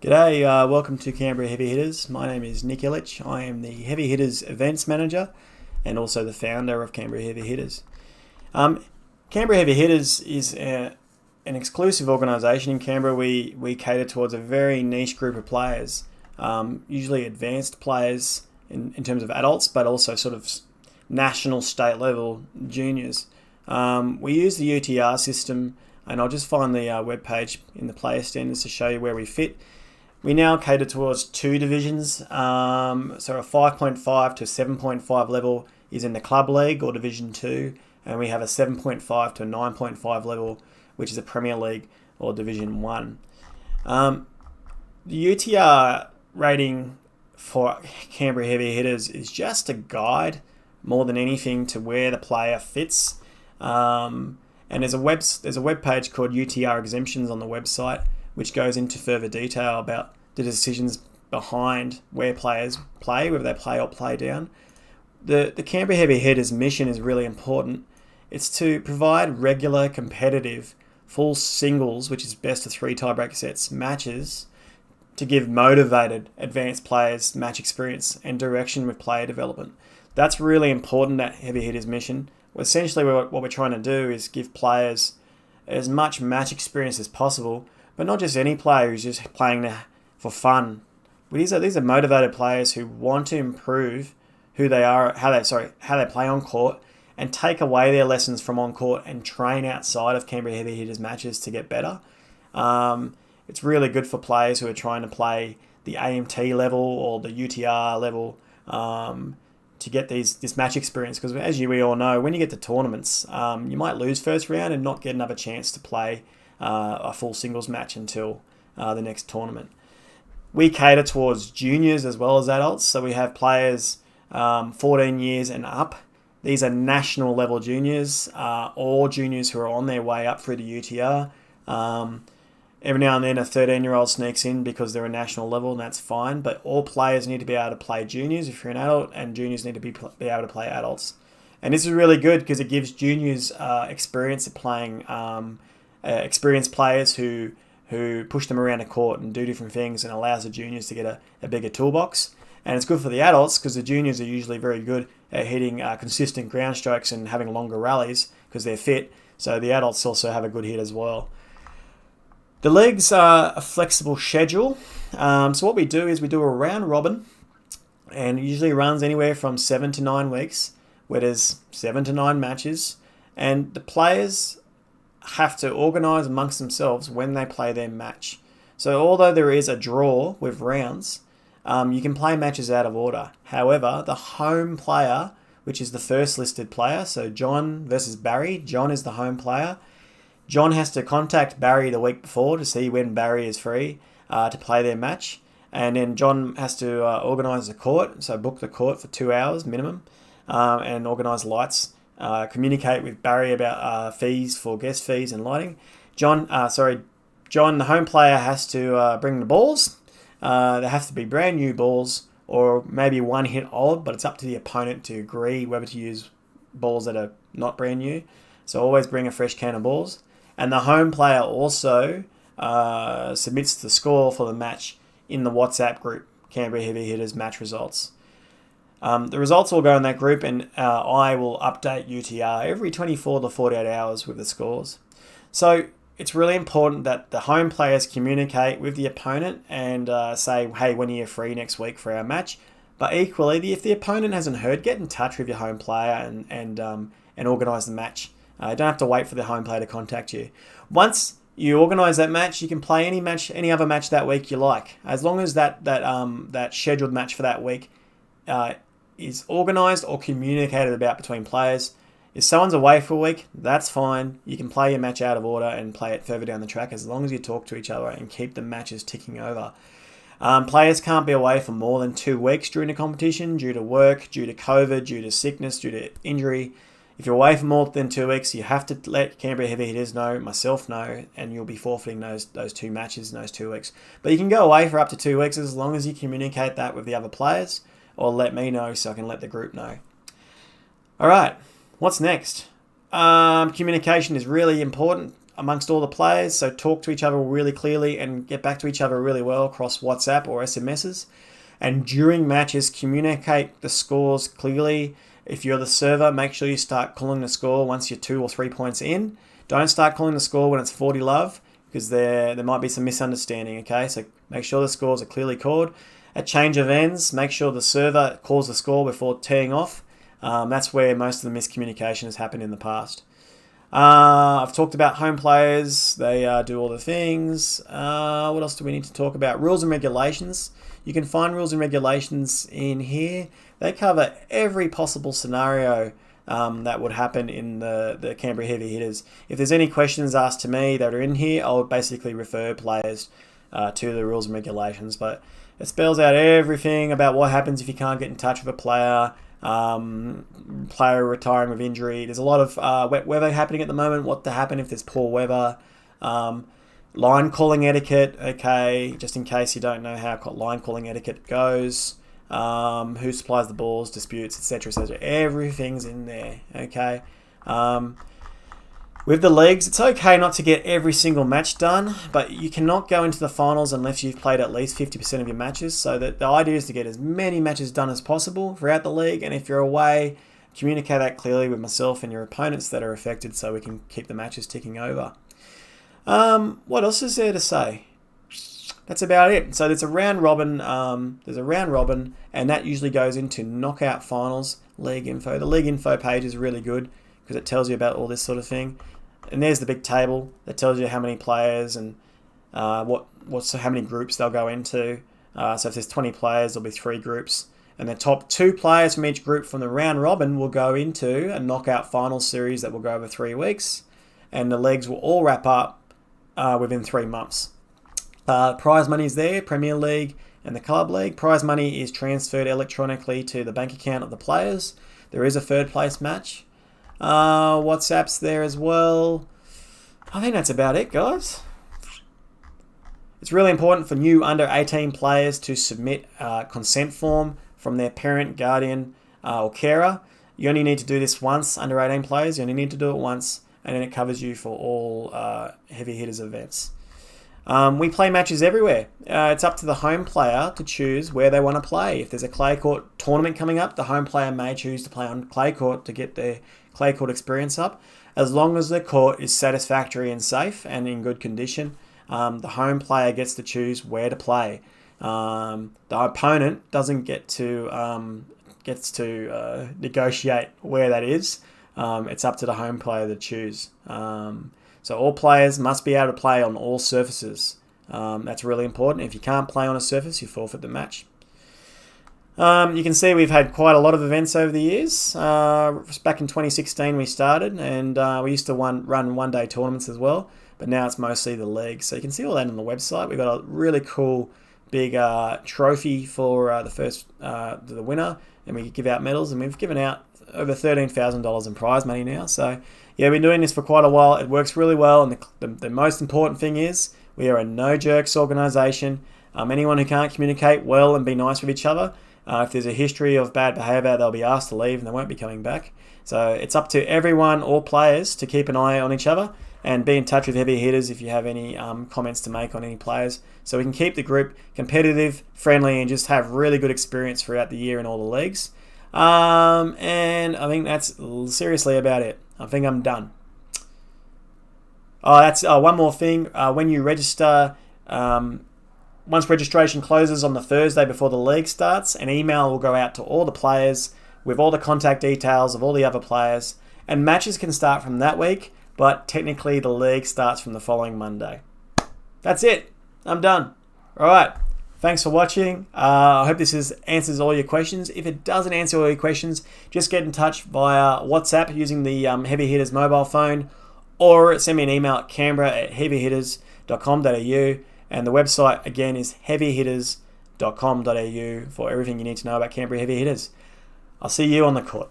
G'day, welcome to Canberra Heavy Hitters. My name is Nick Ilic. I am the Heavy Hitters Events Manager and also the founder of Canberra Heavy Hitters. Canberra Heavy Hitters is an exclusive organisation in Canberra. We cater towards a very niche group of players, usually advanced players in terms of adults, but also sort of national, state level juniors. We use the UTR system, and I'll just find the webpage in the player standards to show you where we fit. We now cater towards two divisions, so a 5.5 to 7.5 level is in the club league or Division 2, and we have a 7.5 to 9.5 level, which is a Premier League or Division 1. The UTR rating for Canberra Heavy Hitters is just a guide more than anything to where the player fits. And there's a web page called UTR Exemptions on the website, which goes into further detail about the decisions behind where players play, whether they play or play down. The Canberra Heavy Hitters mission is really important. It's to provide regular, competitive, full singles, which is best of 3 tiebreak sets, matches to give motivated, advanced players match experience and direction with player development. That's really important, that Heavy Hitters mission. Essentially, what we're trying to do is give players as much match experience as possible, but not just any player who's just playing for fun. These are motivated players who want to improve who they are, how they play on court, and take away their lessons from on court and train outside of Canberra Heavy Hitters matches to get better. It's really good for players who are trying to play the AMT level or the UTR level to get this match experience, because as we all know, when you get to tournaments, you might lose first round and not get another chance to play a full singles match until the next tournament. We cater towards juniors as well as adults, so we have players 14 years and up. These are national level juniors, or juniors who are on their way up through the UTR. Every now and then a 13-year-old sneaks in because they're a national level, and that's fine, but all players need to be able to play juniors if you're an adult, and juniors need to be able to play adults. And this is really good because it gives juniors experience of playing experienced players who push them around the court and do different things, and allows the juniors to get a bigger toolbox. And it's good for the adults because the juniors are usually very good at hitting consistent ground strokes and having longer rallies because they're fit, so the adults also have a good hit as well. The leagues are a flexible schedule. So what we do is we do a round robin, and it usually runs anywhere from 7 to 9 weeks, where there's 7 to 9 matches, and the players have to organise amongst themselves when they play their match. So although there is a draw with rounds, you can play matches out of order. However, the home player, which is the first listed player, so John versus Barry, John is the home player. John has to contact Barry the week before to see when Barry is free to play their match. And then John has to organise the court, so book the court for 2 hours minimum, and organise lights, communicate with Barry about fees for guest fees and lighting. John, the home player, has to bring the balls. They have to be brand new balls, or maybe one hit old, but it's up to the opponent to agree whether to use balls that are not brand new. So always bring a fresh can of balls. And the home player also submits the score for the match in the WhatsApp group, Canberra Heavy Hitters match results. The results will go in that group, and I will update UTR every 24 to 48 hours with the scores. So it's really important that the home players communicate with the opponent and say, hey, when are you free next week for our match? But equally, if the opponent hasn't heard, get in touch with your home player and organise the match. You don't have to wait for the home player to contact you. Once you organise that match, you can play any other match that week you like, as long as that scheduled match for that week is organised or communicated about between players. If someone's away for a week, that's fine. You can play your match out of order and play it further down the track, as long as you talk to each other and keep the matches ticking over. Players can't be away for more than 2 weeks during the competition due to work, due to COVID, due to sickness, due to injury. If you're away for more than 2 weeks, you have to let Canberra Heavy Hitters know, myself know, and you'll be forfeiting those 2 matches in those 2 weeks. But you can go away for up to 2 weeks as long as you communicate that with the other players, or let me know so I can let the group know. All right, what's next? Communication is really important. amongst all the players, so talk to each other really clearly and get back to each other really well across WhatsApp or SMSs. And during matches, communicate the scores clearly. If you're the server, make sure you start calling the score once you're 2 or 3 points in. Don't start calling the score when it's 40 love, because there might be some misunderstanding, okay? So make sure the scores are clearly called. At change of ends, make sure the server calls the score before teeing off. That's where most of the miscommunication has happened in the past. I've talked about home players. They do all the things. What else do we need to talk about? Rules and regulations. You can find rules and regulations in here. They cover every possible scenario that would happen in the Canberra Heavy Hitters. If there's any questions asked to me that are in here, I'll basically refer players to the rules and regulations. But it spells out everything about what happens if you can't get in touch with a player, player retiring with injury. There's a lot of wet weather happening at the moment, what to happen if there's poor weather. Line calling etiquette, okay, just in case you don't know how line calling etiquette goes. Who supplies the balls, disputes, etc., etc. Everything's in there, okay. With the leagues, it's okay not to get every single match done, but you cannot go into the finals unless you've played at least 50% of your matches. So that the idea is to get as many matches done as possible throughout the league, and if you're away, communicate that clearly with myself and your opponents that are affected so we can keep the matches ticking over. What else is there to say? That's about it. So there's a round robin. And that usually goes into knockout finals, league info. The league info page is really good because it tells you about all this sort of thing. And there's the big table that tells you how many players and how many groups they'll go into. So if there's 20 players, there'll be 3 groups. And the top 2 players from each group from the round robin will go into a knockout final series that will go over 3 weeks. And the leagues will all wrap up within 3 months. Prize money is there, Premier League and the Club League. Prize money is transferred electronically to the bank account of the players. There is a third place match. WhatsApp's there as well. I think that's about it, guys. It's really important for new under 18 players to submit a consent form from their parent, guardian or carer. You only need to do this once, under 18 players. You only need to do it once, and then it covers you for all Heavy Hitters events. We play matches everywhere. It's up to the home player to choose where they want to play. If there's a clay court tournament coming up, the home player may choose to play on clay court to get their clay court experience up. As long as the court is satisfactory and safe and in good condition, the home player gets to choose where to play. The opponent doesn't gets to negotiate where that is. It's up to the home player to choose. So all players must be able to play on all surfaces. That's really important. If you can't play on a surface, you forfeit the match. You can see we've had quite a lot of events over the years. Back in 2016 we started, and we used to run one-day tournaments as well, but now it's mostly the league. So you can see all that on the website. We've got a really cool big trophy for the winner, and we give out medals, and we've given out over $13,000 in prize money now. So yeah, we've been doing this for quite a while. It works really well, and the most important thing is we are a no-jerks organisation. Anyone who can't communicate well and be nice with each other, if there's a history of bad behaviour, they'll be asked to leave and they won't be coming back. So it's up to everyone, all players, to keep an eye on each other and be in touch with Heavy Hitters if you have any comments to make on any players, so we can keep the group competitive, friendly, and just have really good experience throughout the year in all the leagues. And I think that's seriously about it. I think I'm done. That's one more thing. When you register, once registration closes on the Thursday before the league starts, an email will go out to all the players with all the contact details of all the other players, and matches can start from that week, but technically the league starts from the following Monday. That's it. I'm done. All right. Thanks for watching. I hope this answers all your questions. If it doesn't answer all your questions, just get in touch via WhatsApp using the Heavy Hitters mobile phone, or send me an email at canberra@heavyhitters.com.au, and the website again is heavyhitters.com.au for everything you need to know about Canberra Heavy Hitters. I'll see you on the court.